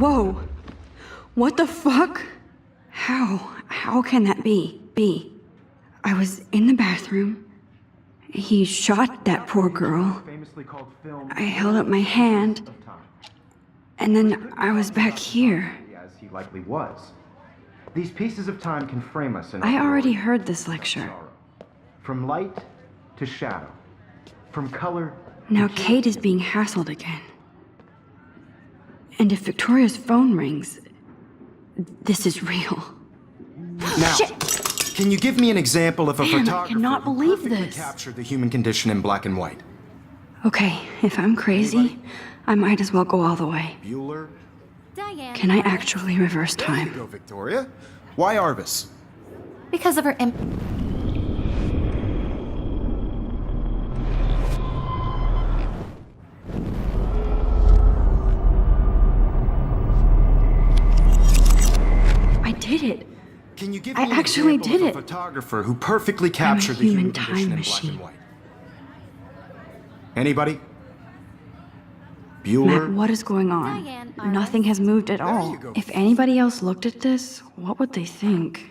Whoa! What the fuck? How can that be? I was in the bathroom. He shot that poor girl. I held up my hand. And then I was back here. As he likely was. These pieces of time can frame us in I already heard this lecture. From light to shadow. From color. Now Kate is being hassled again. And if Victoria's phone rings, this is real. Now, Shit! can you give me an example of a Man, I photographer cannot who believe perfectly this. captured the human condition in black and white? Okay, if I'm crazy, I might as well go all the way. Bueller? Diane. Can I actually reverse There you time? go, Victoria. Why Arbus? Because of her I did it. Can you give I me an actually example did of a it. photographer who perfectly captured the human human time condition in black machine. and white? Anybody? Matt, Bueller? what is going on? Diane, Iris. Nothing has moved at There all. you go. If anybody else looked at this, what would they think?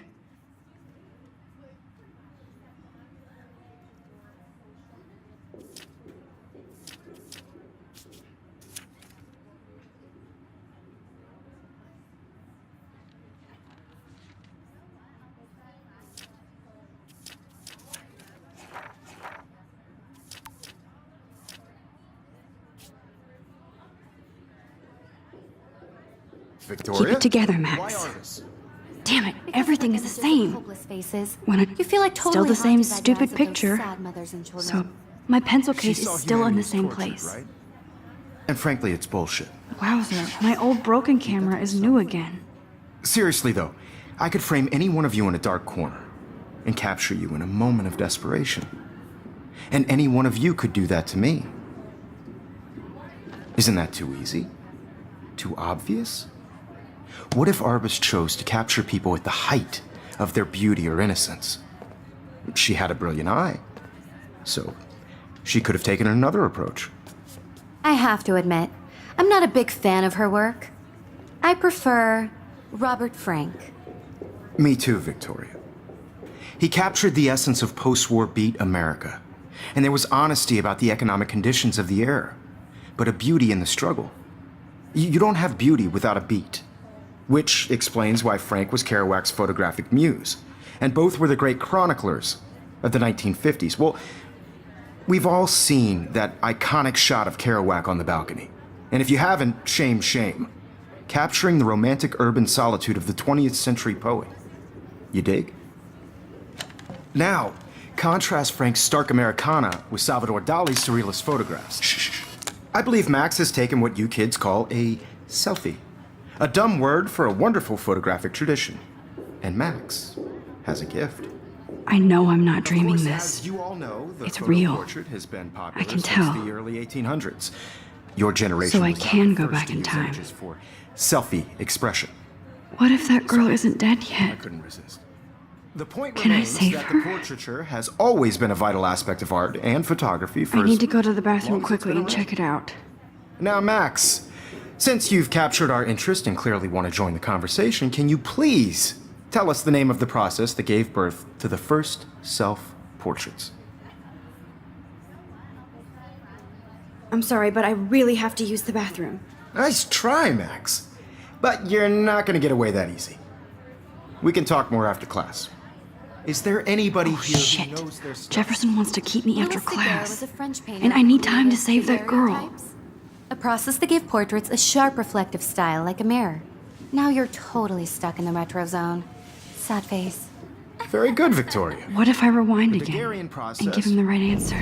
Victoria? Keep it together, Why Max. Arbus? Damn it, everything is the same. Hopeless faces. When You feel like still totally the same haunted by the stupid eyes of those picture. sad mothers and children. So, my pencil She case saw is still in humanity the as same tortured, place. right? And frankly, it's bullshit. Wowzer, my old broken camera is new again. Seriously, though, I could frame any one of you in a dark corner and capture you in a moment of desperation. And any one of you could do that to me. Isn't that too easy? Too obvious? What if Arbus chose to capture people at the height of their beauty or innocence? She had a brilliant eye, so she could have taken another approach. I have to admit, I'm not a big fan of her work. I prefer Robert Frank. Me too, Victoria. He captured the essence of post-war beat America, and there was honesty about the economic conditions of the era, but a beauty in the struggle. You don't have beauty without a beat, which explains why Frank was Kerouac's photographic muse, and both were the great chroniclers of the 1950s. Well, we've all seen that iconic shot of Kerouac on the balcony, and if you haven't, shame, shame. Capturing the romantic urban solitude of the 20th century poet. You dig? Now, contrast Frank's stark Americana with Salvador Dali's surrealist photographs. Shh. I believe Max has taken what you kids call a selfie. A dumb word for a wonderful photographic tradition. And Max has a gift. I know I'm not Of dreaming course, this. as you all know, the It's photo real. portrait has been popular I can since tell. the early 1800s. Your generation So I was not can the go first back to in use time. images for selfie expression. What if that girl isn't dead I yet? couldn't resist. The point Can I remains save that her? the portraiture has always been a vital aspect of art and photography for I need as to go to the bathroom long as it's quickly been and check it out. Now, Max, since you've captured our interest and clearly want to join the conversation, can you please tell us the name of the process that gave birth to the first self-portraits? I'm sorry, but I really have to use the bathroom. Nice try, Max. But you're not going to get away that easy. We can talk more after class. Is there anybody here Shit. who knows their stuff? Jefferson wants to keep me after Louis Daguerre was class. a French painter And I need who time to used save that girl. daguerreotypes. A process that gave portraits a sharp reflective style like a mirror. Now you're totally stuck in the retro zone. Sad face. Very good, Victoria. What if I rewind The again Daguerrean and process. give him the right answer?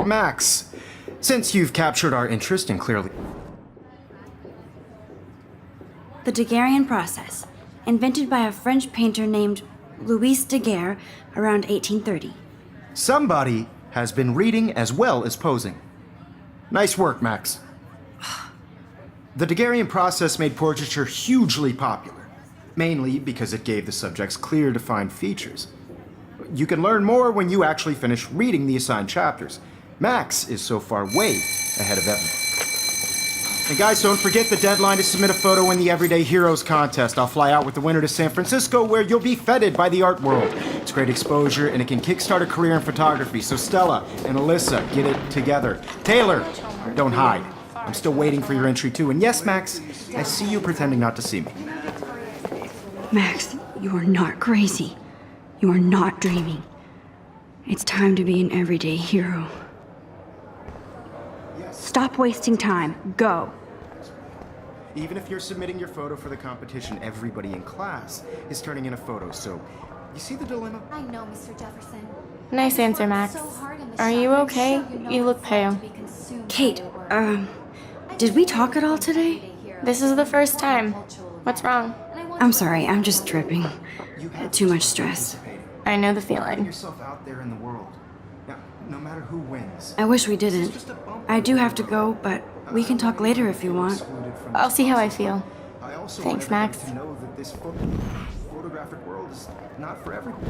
Max, since you've captured our interest and clearly... The Daguerrean process, invented by a French painter named Louis Daguerre around 1830. Somebody has been reading as well as posing. Nice work, Max. The Daguerrean process made portraiture hugely popular, mainly because it gave the subjects clear, defined features. You can learn more when you actually finish reading the assigned chapters. Max is so far way ahead of everyone. And guys, don't forget the deadline to submit a photo in the Everyday Heroes contest. I'll fly out with the winner to San Francisco, where you'll be feted by the art world. It's great exposure, and it can kickstart a career in photography. So Stella and Alyssa, get it together. Taylor, don't hide. I'm still waiting for your entry too. And yes, Max, I see you pretending not to see me. Max, you are not crazy. You are not dreaming. It's time to be an everyday hero. Stop wasting time. Go. Even if you're submitting your photo for the competition, everybody in class is turning in a photo. So, you see the dilemma? I know, Mr. Jefferson. Nice answer, Max. Are you okay? You look pale. Kate, did we talk at all today? This is the first time. What's wrong? I'm sorry, I'm just tripping. Too much stress. I know the Putting feeling. yourself out there in the world. Now, no matter who wins. I wish we didn't. I do have to go, but we can talk later if you want. I'll see how I feel. I also Thanks, want everybody Max. to know that this photographic world is not for everyone.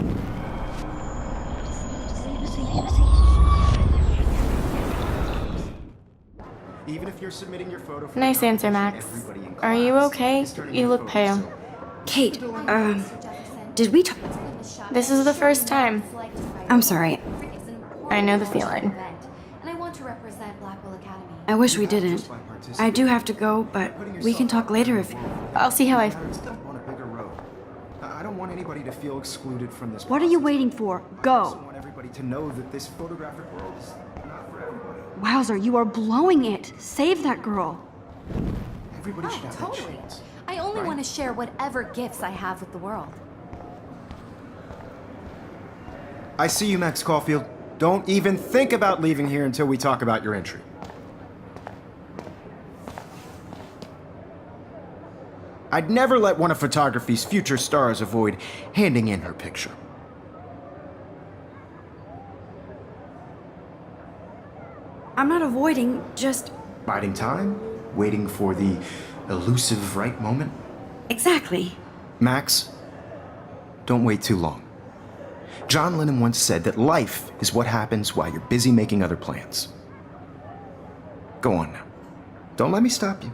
Even if you're submitting your photo for Nice the answer, competition, Max. everybody in Are you class okay? is turning You in a look photo, pale. so- Kate, did we talk? This is the first time. I'm sorry. I know the feeling. And I want to represent Blackwell Academy. I wish we didn't. I do have to go, but we can talk later if. I'll see how I Matter, it's still on a bigger road. I don't want anybody to feel excluded from this. What are you process. waiting for? I also Go. want everybody to know that this photographic world is not for everybody. Wowzer, you are blowing it. Save that girl. Everybody should have that Totally. chance. I only Right. want to share whatever gifts I have with the world. I see you, Max Caulfield. Don't even think about leaving here until we talk about your entry. I'd never let one of photography's future stars avoid handing in her picture. I'm not avoiding, just. Biding time, waiting for the elusive right moment. Exactly. Max, don't wait too long. John Lennon once said that life is what happens while you're busy making other plans. Go on now. Don't let me stop you.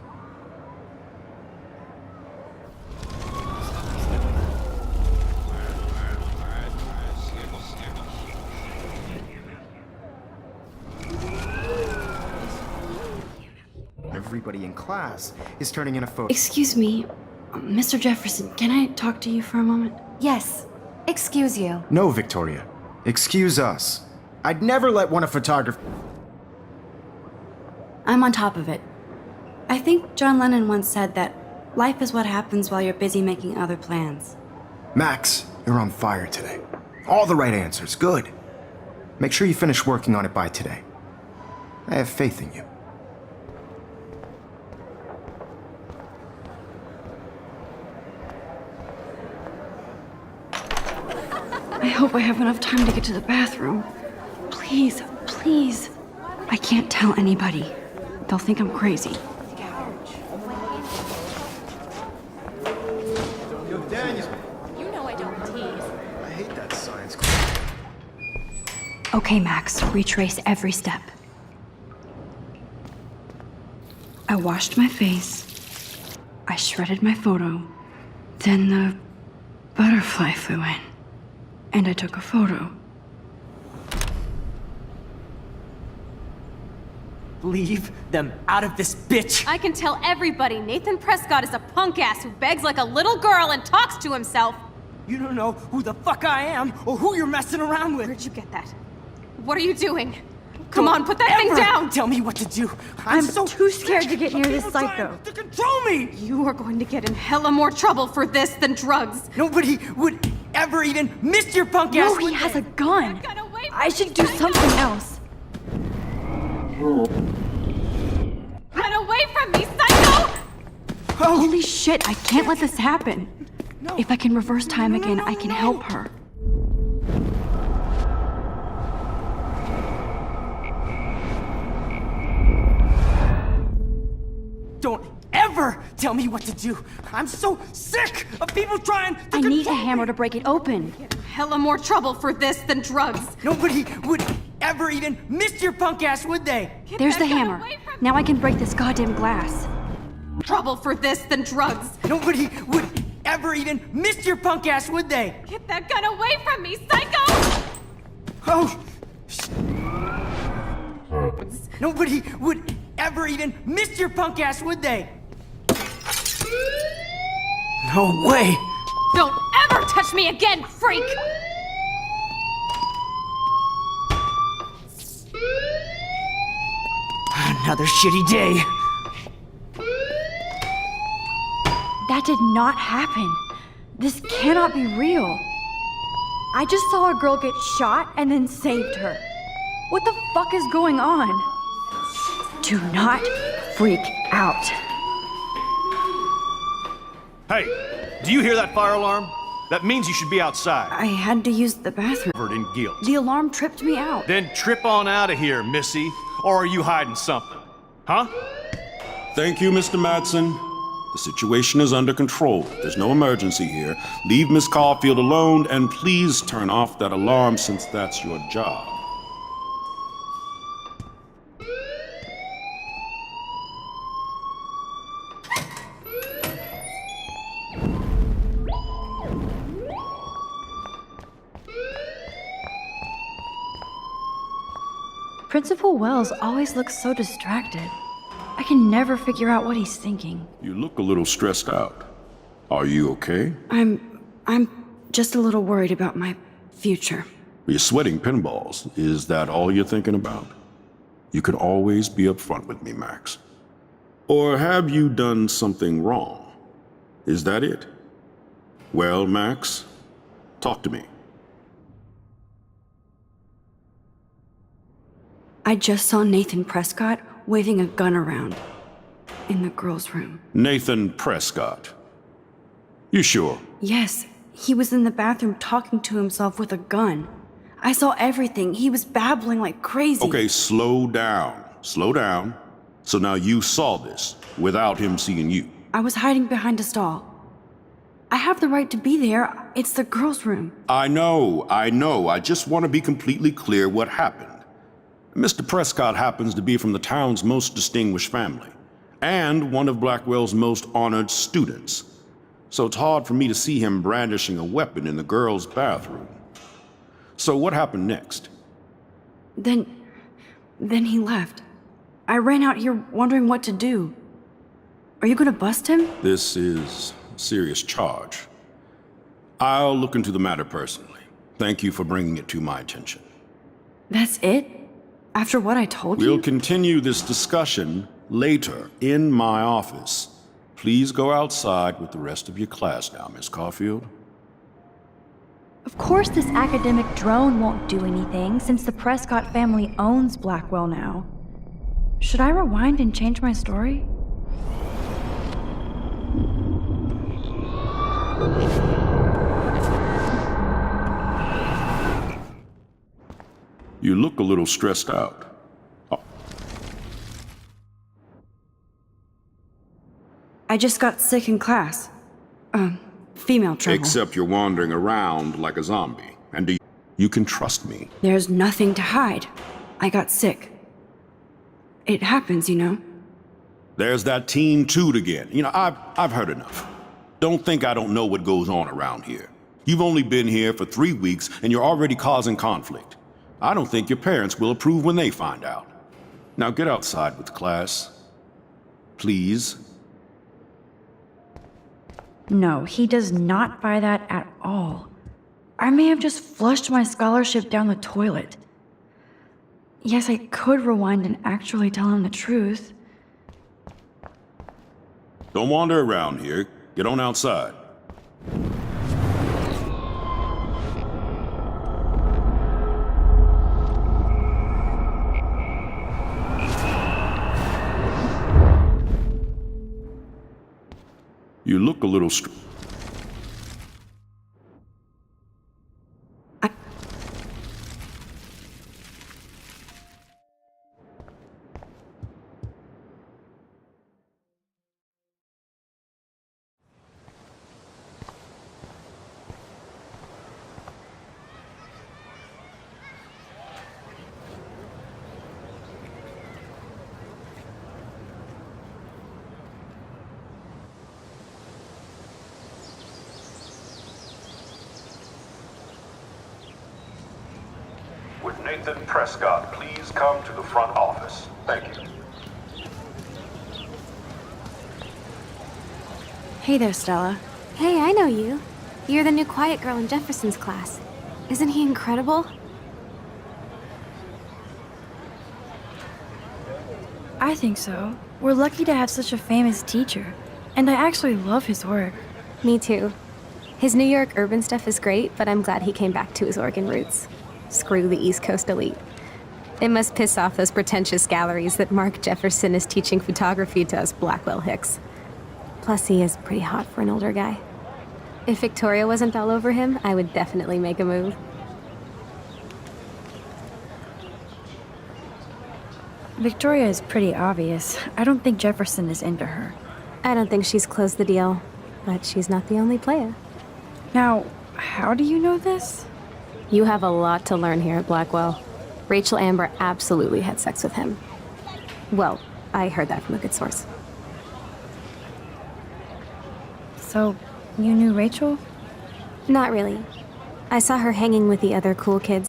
Everybody in class is turning in a photo. Excuse me, Mr. Jefferson, can I talk to you for a moment? Yes. Excuse you. No, Victoria. Excuse us. I'd never let one of photography. I'm on top of it. I think John Lennon once said that life is what happens while you're busy making other plans. Max, you're on fire today. All the right answers. Good. Make sure you finish working on it by today. I have faith in you. I hope I have enough time to get to the bathroom. Please, please. I can't tell anybody. They'll think I'm crazy. Daniel, You know I don't tease. I hate that science class. Okay, Max, retrace every step. I washed my face. I shredded my photo. Then the butterfly flew in. And I took a photo. Leave them out of this bitch! I can tell everybody Nathan Prescott is a punk ass who begs like a little girl and talks to himself. You don't know who the fuck I am or who you're messing around with! Where'd you get that? What are you doing? Come on, put that thing Ever down! Tell me what to do! I'm so too scared to get near this people trying psycho. To control me! You are going to get in hella more trouble for this than drugs. Nobody would ever even miss your punk ass! No, he would has they? a gun. Get away from I should me, do psycho! something else. Get away from me, psycho! Holy shit, I can't let this happen. No. If I can reverse time No, again, no, I can no. help her. Don't ever tell me what to do. I'm so sick of people trying to I need a control hammer me. to break it open. Hella more trouble for this than drugs. Nobody would ever even miss your punk ass, would they? Get There's that the gun hammer. away from Now I can break this goddamn glass. Trouble for this than drugs. Nobody would ever even miss your punk ass, would they? Get that gun away from me, psycho! Oh! Nobody would ever even miss your punk ass, would they? No way! Don't ever touch me again, freak! Another shitty day. That did not happen. This cannot be real. I just saw a girl get shot and then saved her. What the fuck is going on? Do not freak out. Hey, do you hear that fire alarm? That means you should be outside. I had to use the bathroom. Covered in guilt. The alarm tripped me out. Then trip on out of here, Missy. Or are you hiding something? Huh? Thank you, Mr. Madsen. The situation is under control. There's no emergency here. Leave Miss Caulfield alone, and please turn off that alarm since that's your job. Principal Wells always looks so distracted. I can never figure out what he's thinking. You look a little stressed out. Are you okay? I'm just a little worried about my future. You're sweating pinballs. Is that all you're thinking about? You can always be upfront with me, Max. Or have you done something wrong? Is that it? Well, Max, talk to me. I just saw Nathan Prescott waving a gun around in the girls' room. Nathan Prescott. You sure? Yes, he was in the bathroom talking to himself with a gun. I saw everything. He was babbling like crazy. Okay, slow down. Slow down. So now you saw this without him seeing you. I was hiding behind a stall. I have the right to be there. It's the girls' room. I know. I just want to be completely clear what happened. Mr. Prescott happens to be from the town's most distinguished family, and one of Blackwell's most honored students. So it's hard for me to see him brandishing a weapon in the girls' bathroom. So what happened next? Then he left. I ran out here wondering what to do. Are you gonna bust him? This is a serious charge. I'll look into the matter personally. Thank you for bringing it to my attention. That's it? After what I told We'll you? continue this discussion later in my office. Please go outside with the rest of your class now, Miss Caulfield. Of course, this academic drone won't do anything since the Prescott family owns Blackwell now. Should I rewind and change my story? You look a little stressed out. I just got sick in class. Female trouble. Except you're wandering around like a zombie. And you can trust me. There's nothing to hide. I got sick. It happens, you know. There's that teen toot again. You know, I've heard enough. Don't think I don't know what goes on around here. You've only been here for 3 weeks and you're already causing conflict. I don't think your parents will approve when they find out. Now get outside with class. Please. No, he does not buy that at all. I may have just flushed my scholarship down the toilet. Yes, I could rewind and actually tell him the truth. Don't wander around here. Get on outside. You look a little Nathan Prescott, please come to the front office. Thank you. Hey there, Stella. Hey, I know you. You're the new quiet girl in Jefferson's class. Isn't he incredible? I think so. We're lucky to have such a famous teacher. And I actually love his work. Me too. His New York urban stuff is great, but I'm glad he came back to his Oregon roots. Screw the East Coast elite. It must piss off those pretentious galleries that Mark Jefferson is teaching photography to us Blackwell Hicks. Plus, he is pretty hot for an older guy. If Victoria wasn't all over him, I would definitely make a move. Victoria is pretty obvious. I don't think Jefferson is into her. I don't think she's closed the deal, but she's not the only player. Now, how do you know this? You have a lot to learn here at Blackwell. Rachel Amber absolutely had sex with him. Well, I heard that from a good source. So, you knew Rachel? Not really. I saw her hanging with the other cool kids.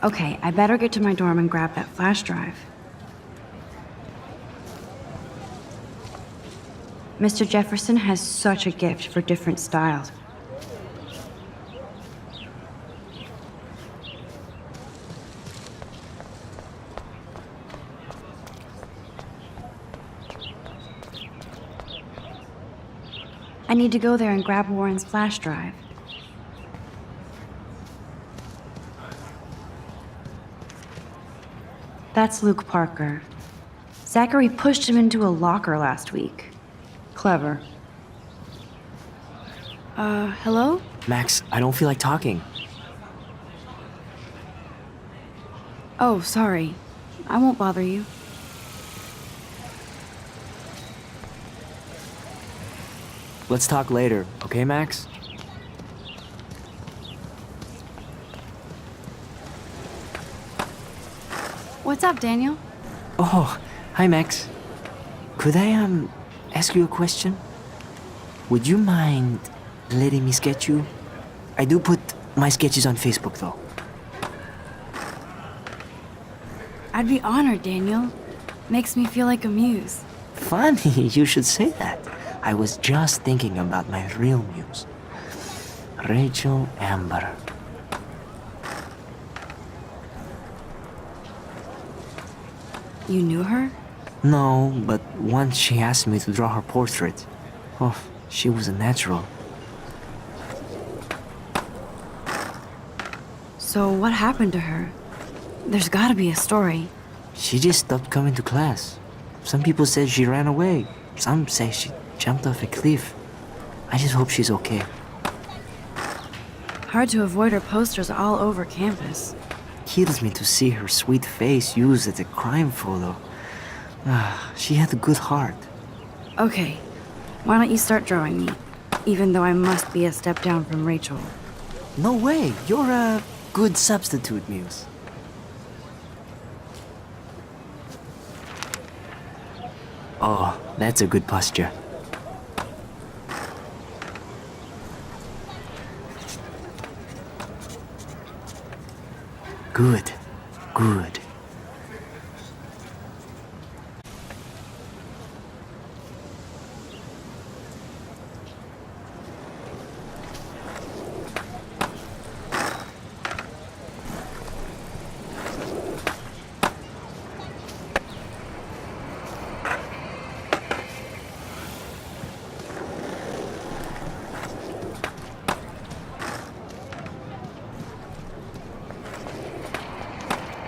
Okay, I better get to my dorm and grab that flash drive. Mr. Jefferson has such a gift for different styles. I need to go there and grab Warren's flash drive. That's Luke Parker. Zachary pushed him into a locker last week. Clever. Hello? Max, I don't feel like talking. Oh, sorry. I won't bother you. Let's talk later, okay, Max? What's up, Daniel? Oh, hi, Max. Could I, ask you a question? Would you mind letting me sketch you? I do put my sketches on Facebook, though. I'd be honored, Daniel. Makes me feel like a muse. Funny, you should say that. I was just thinking about my real muse. Rachel Amber. You knew her? No, but once she asked me to draw her portrait. Oh, she was a natural. So what happened to her? There's gotta be a story. She just stopped coming to class. Some people said she ran away. Some say she jumped off a cliff. I just hope she's okay. Hard to avoid her posters all over campus. Kills me to see her sweet face used as a crime photo. She had a good heart. Okay, why don't you start drawing me? Even though I must be a step down from Rachel. No way, you're a good substitute, Muse. Oh, that's a good posture. Good, good.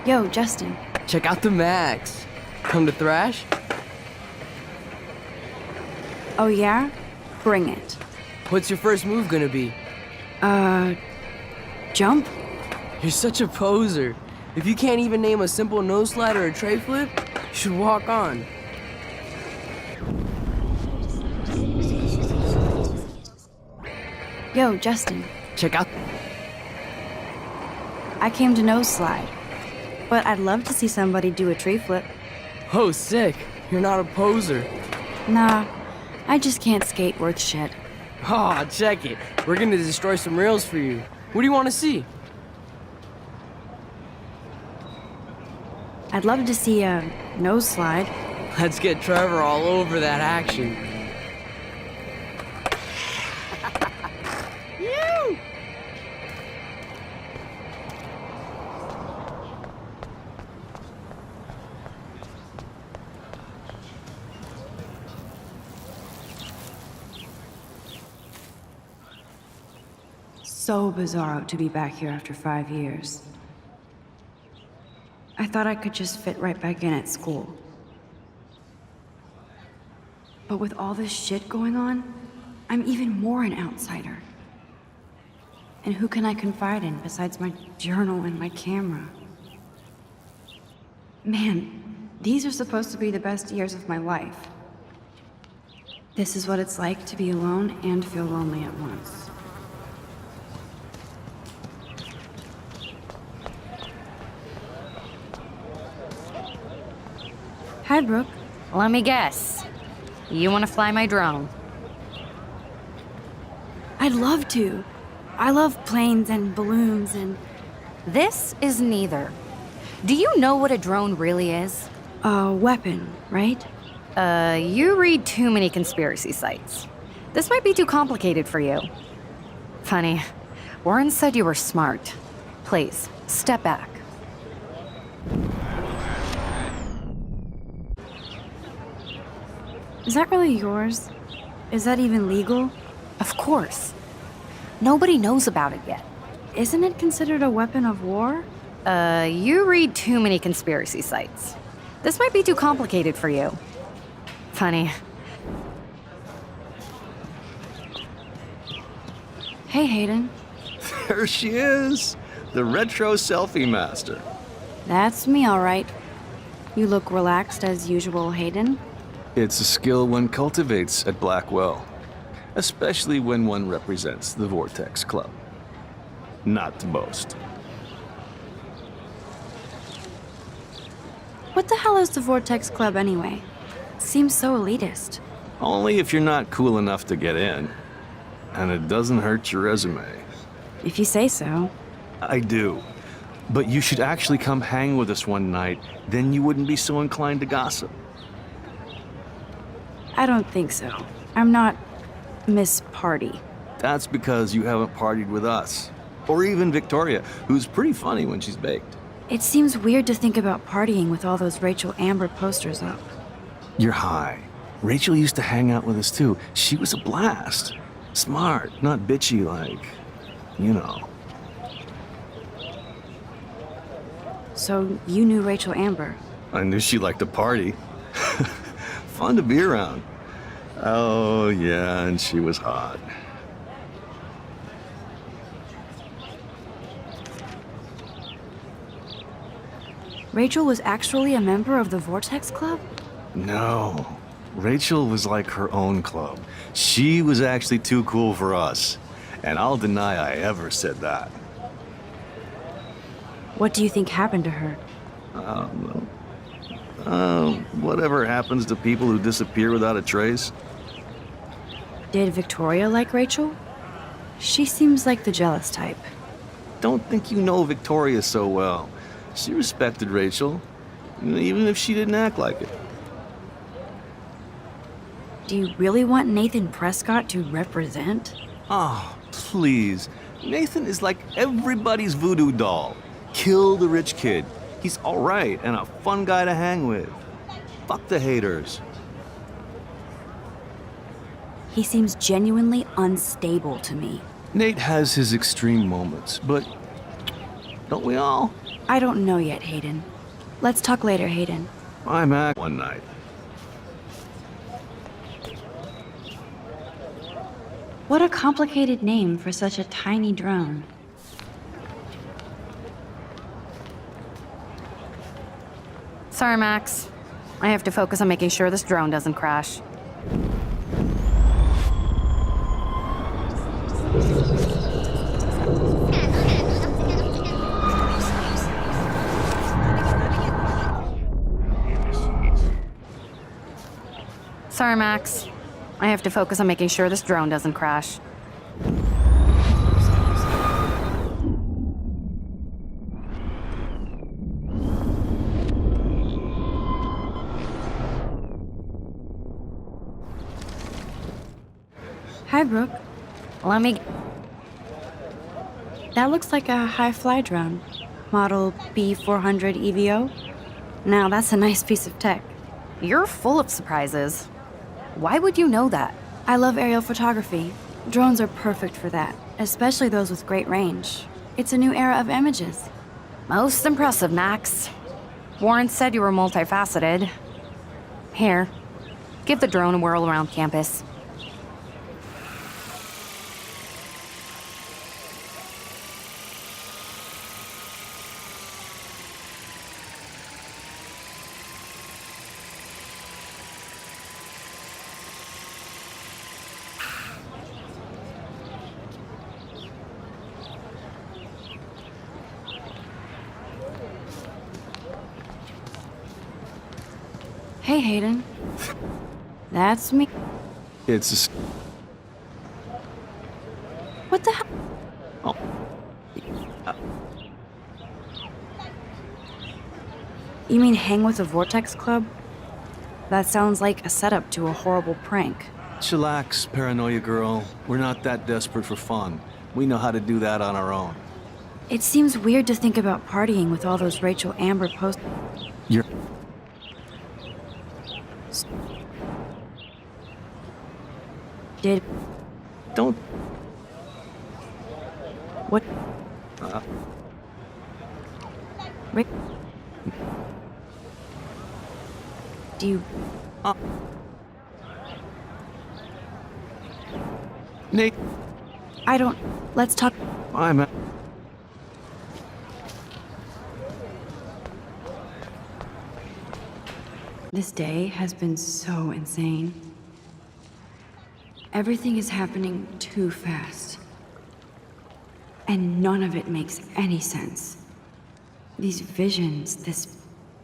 Yo, Justin. Check out the Max. Come to thrash? Oh yeah? Bring it. What's your first move gonna be? Jump? You're such a poser. If you can't even name a simple nose slide or a tray flip, you should walk on. Yo, Justin. Check out. I came to nose slide. But I'd love to see somebody do a tree flip. Oh, sick. You're not a poser. Nah, I just can't skate worth shit. Aw, check it. We're gonna destroy some rails for you. What do you want to see? I'd love to see a nose slide. Let's get Trevor all over that action. So bizarro to be back here after 5 years. I thought I could just fit right back in at school. But with all this shit going on, I'm even more an outsider. And who can I confide in besides my journal and my camera? Man, these are supposed to be the best years of my life. This is what it's like to be alone and feel lonely at once. Hi, Brooke. Let me guess. You want to fly my drone? I'd love to. I love planes and balloons and... This is neither. Do you know what a drone really is? a weapon, right? You read too many conspiracy sites. This might be too complicated for you. Funny. Warren said you were smart. Please, step back. Is that really yours? Is that even legal? Of course. Nobody knows about it yet. Isn't it considered a weapon of war? You read too many conspiracy sites. This might be too complicated for you. Funny. Hey, Hayden. There she is, the retro selfie master. That's me, all right. You look relaxed as usual, Hayden. It's a skill one cultivates at Blackwell, especially when one represents the Vortex Club. Not to boast. What the hell is the Vortex Club anyway? Seems so elitist. Only if you're not cool enough to get in. And it doesn't hurt your resume. If you say so. I do. But you should actually come hang with us one night, then you wouldn't be so inclined to gossip. I don't think so. I'm not Miss Party. That's because you haven't partied with us. Or even Victoria, who's pretty funny when she's baked. It seems weird to think about partying with all those Rachel Amber posters up. You're high. Rachel used to hang out with us too. She was a blast. Smart, not bitchy like, you know. So you knew Rachel Amber? I knew she liked to party. Fun to be around. Oh, yeah, and she was hot. Rachel was actually a member of the Vortex Club? No. Rachel was like her own club. She was actually too cool for us. And I'll deny I ever said that. What do you think happened to her? Whatever happens to people who disappear without a trace. Did Victoria like Rachel? She seems like the jealous type. Don't think you know Victoria so well. She respected Rachel, even if she didn't act like it. Do you really want Nathan Prescott to represent? Oh, please. Nathan is like everybody's voodoo doll. Kill the rich kid. He's all right and a fun guy to hang with. Fuck the haters. He seems genuinely unstable to me. Nate has his extreme moments, but don't we all? I don't know yet, Hayden. Let's talk later, Hayden. I'm at one night. What a complicated name for such a tiny drone. Sorry, Max. I have to focus on making sure this drone doesn't crash. Sorry, Max. I have to focus on making sure this drone doesn't crash. Hi, Brooke. Let me... That looks like a high-fly drone. Model B400 EVO. Now, that's a nice piece of tech. You're full of surprises. Why would you know that? I love aerial photography. Drones are perfect for that, especially those with great range. It's a new era of images. Most impressive, Max. Warren said you were multifaceted. Here, give the drone a whirl around campus. Hey, Hayden. That's me. It's... What the hell? Oh. You mean hang with the Vortex Club? That sounds like a setup to a horrible prank. Chillax, paranoia girl. We're not that desperate for fun. We know how to do that on our own. It seems weird to think about partying with all those Rachel Amber posts. You're... Did... Don't... What? Rick? Do you... Nate... I don't... Let's talk... I'm... This day has been so insane. Everything is happening too fast. And none of it makes any sense. These visions, this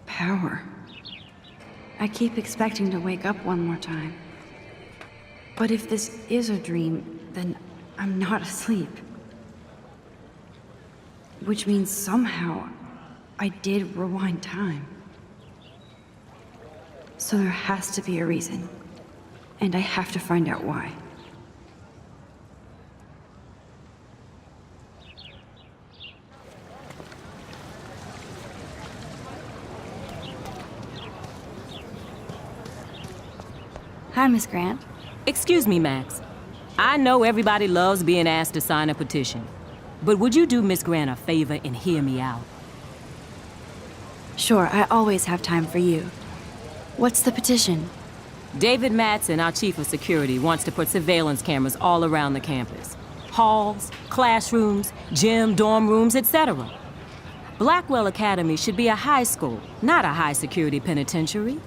power. I keep expecting to wake up one more time. But if this is a dream, then I'm not asleep. Which means somehow I did rewind time. So there has to be a reason. And I have to find out why. Hi, Miss Grant. Excuse me, Max. I know everybody loves being asked to sign a petition. But would you do Miss Grant a favor and hear me out? Sure, I always have time for you. What's the petition? David Madsen, our chief of security, wants to put surveillance cameras all around the campus. Halls, classrooms, gym, dorm rooms, etc. Blackwell Academy should be a high school, not a high-security penitentiary.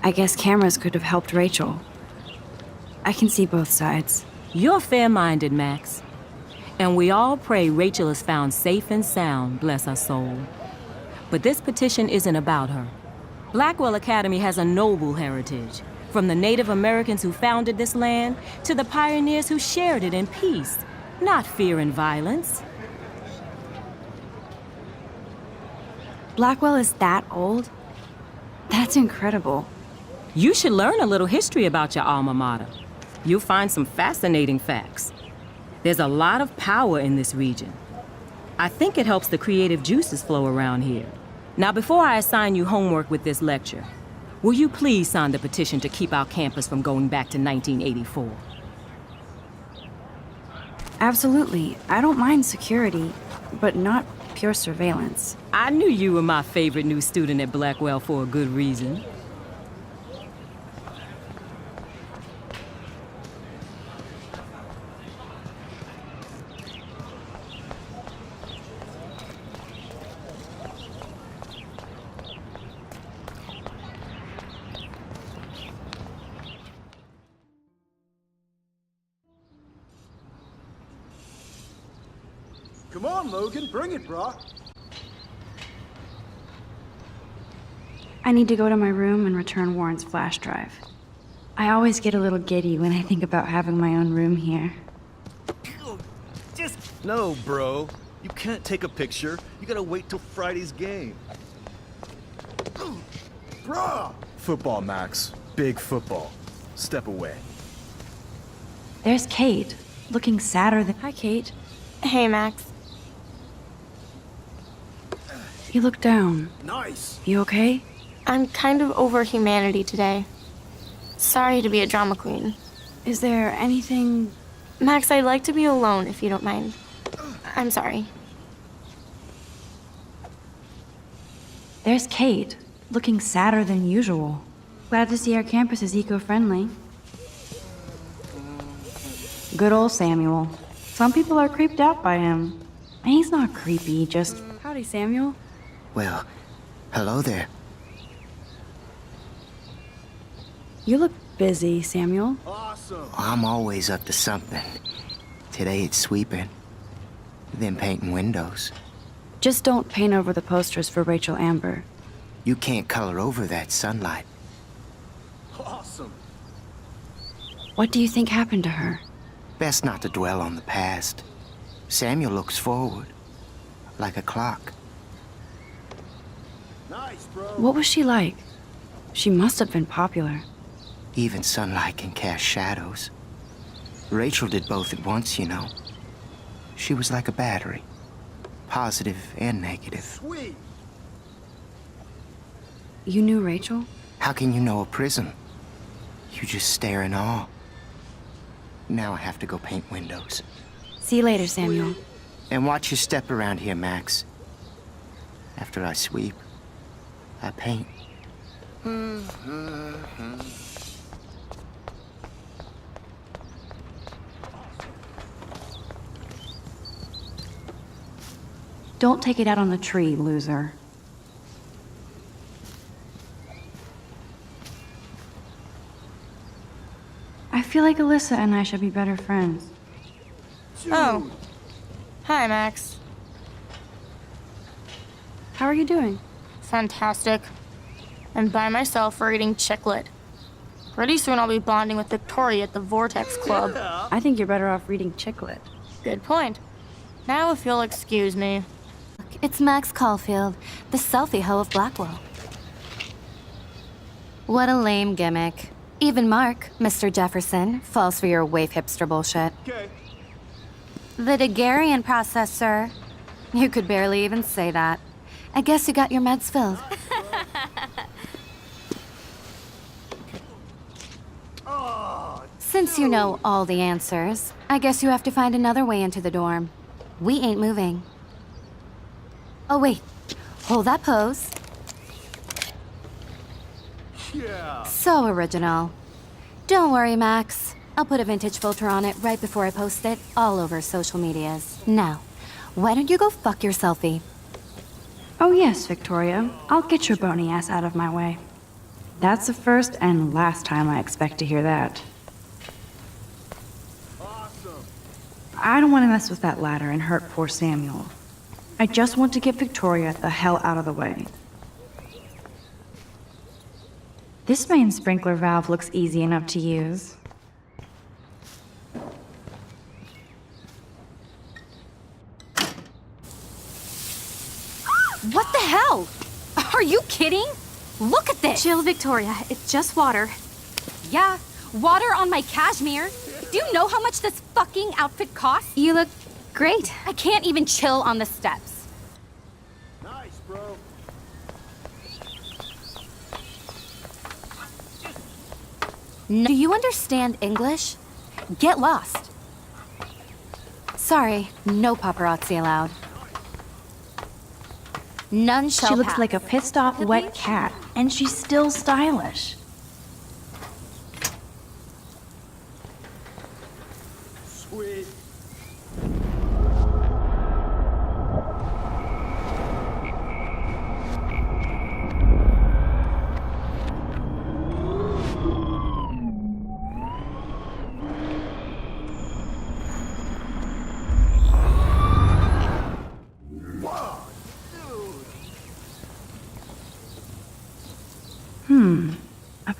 I guess cameras could have helped Rachel. I can see both sides. You're fair-minded, Max. And we all pray Rachel is found safe and sound, bless her soul. But this petition isn't about her. Blackwell Academy has a noble heritage, from the Native Americans who founded this land to the pioneers who shared it in peace, not fear and violence. Blackwell is that old? That's incredible. You should learn a little history about your alma mater. You'll find some fascinating facts. There's a lot of power in this region. I think it helps the creative juices flow around here. Now, before I assign you homework with this lecture, will you please sign the petition to keep our campus from going back to 1984? Absolutely. I don't mind security, but not pure surveillance. I knew you were my favorite new student at Blackwell for a good reason. Come on, Logan, bring it, brah. I need to go to my room and return Warren's flash drive. I always get a little giddy when I think about having my own room here. No, bro. You can't take a picture. You gotta wait till Friday's game. Bruh! Football, Max. Big football. Step away. There's Kate, looking sadder than... Hi, Kate. Hey, Max. You look down. Nice! You okay? I'm kind of over humanity today. Sorry to be a drama queen. Is there anything... Max, I'd like to be alone if you don't mind. I'm sorry. There's Kate, looking sadder than usual. Glad to see our campus is eco-friendly. Good old Samuel. Some people are creeped out by him. And he's not creepy, just... Howdy, Samuel. Well, hello there. You look busy, Samuel. I'm always up to something. Today it's sweeping, then painting windows. Just don't paint over the posters for Rachel Amber. You can't color over that sunlight. Awesome! What do you think happened to her? Best not to dwell on the past. Samuel looks forward, like a clock. Nice, bro! What was she like? She must have been popular. Even sunlight can cast shadows. Rachel did both at once, you know. She was like a battery, positive and negative. Sweet! You knew Rachel? How can you know a prism? You just stare in awe. Now I have to go paint windows. See you later, Samuel. And watch your step around here, Max. After I sweep, I paint. Don't take it out on the tree, loser. I feel like Alyssa and I should be better friends. Oh. Hi, Max. How are you doing? Fantastic. I'm by myself reading Chick Lit. Pretty soon I'll be bonding with Victoria at the Vortex Club. I think you're better off reading Chick Lit. Good point. Now if you'll excuse me. It's Max Caulfield, the selfie hoe of Blackwell. What a lame gimmick. Even Mark, Mr. Jefferson, falls for your wave hipster bullshit. Okay. The Daguerrean process, sir. You could barely even say that. I guess you got your meds filled. Since you know all the answers, I guess you have to find another way into the dorm. We ain't moving. Oh, wait. Hold that pose. Yeah. So original. Don't worry, Max. I'll put a vintage filter on it right before I post it all over social medias. Now, why don't you go fuck your selfie? Oh yes, Victoria. I'll get your bony ass out of my way. That's the first and last time I expect to hear that. Awesome! I don't want to mess with that ladder and hurt poor Samuel. I just want to get Victoria the hell out of the way. This main sprinkler valve looks easy enough to use. What the hell? Are you kidding? Look at this! Chill, Victoria. It's just water. Yeah, water on my cashmere. Do you know how much this fucking outfit costs? You look great. I can't even chill on the steps. Nice, bro! Do you understand English? Get lost. Sorry, no paparazzi allowed. None shall She looks pass. like a pissed off wet cat, and she's still stylish. Sweet!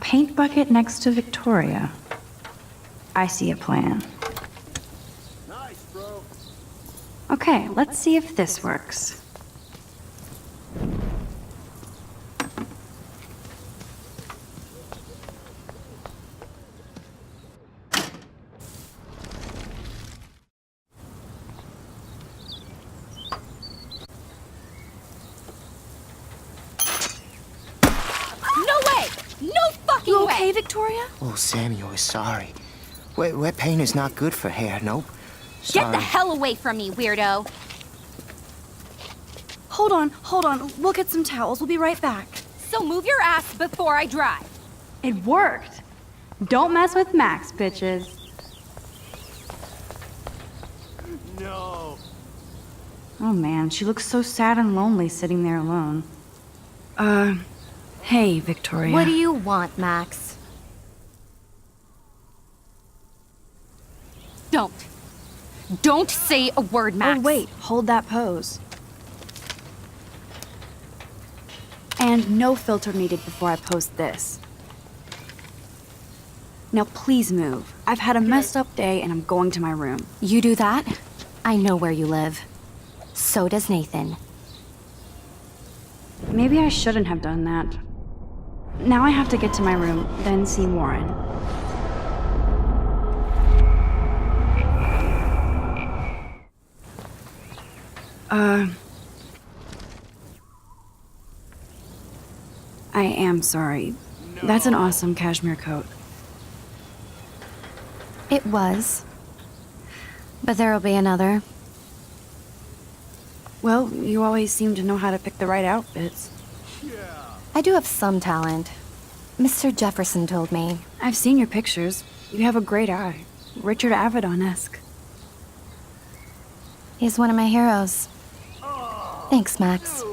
paint bucket next to Victoria. I see a plan. Nice, bro. Okay, let's see if this works. No way! No fucking You way! okay, Victoria? Oh, Samuel is sorry. Wet paint is not good for hair, nope. Get the hell away from me, weirdo! Hold on. We'll get some towels. We'll be right back. So move your ass before I drive. It worked. Don't mess with Max, bitches. No. Oh man, she looks so sad and lonely sitting there alone. Hey, Victoria. What do you want, Max? Don't say a word, Max. Oh, wait, hold that pose. And no filter needed before I post this. Now please move. I've had a messed up day and I'm going to my room. You do that? I know where you live. So does Nathan. Maybe I shouldn't have done that. Now I have to get to my room, then see Warren. I am sorry. That's an awesome cashmere coat. It was. But there'll be another. Well, you always seem to know how to pick the right outfits. I do have some talent. Mr. Jefferson told me. I've seen your pictures. You have a great eye. Richard Avedon-esque. He's one of my heroes. Thanks, Max.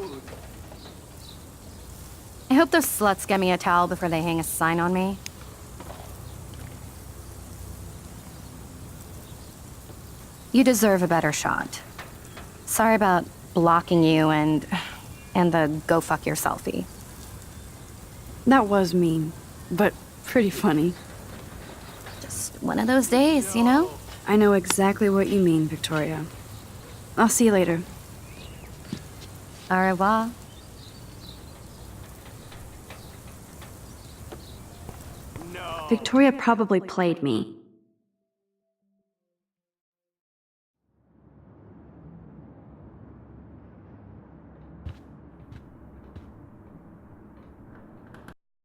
I hope those sluts get me a towel before they hang a sign on me. You deserve a better shot. Sorry about blocking you and the go fuck your selfie. That was mean, but pretty funny. Just one of those days, you know? I know exactly what you mean, Victoria. I'll see you later. Au revoir. Victoria probably played me.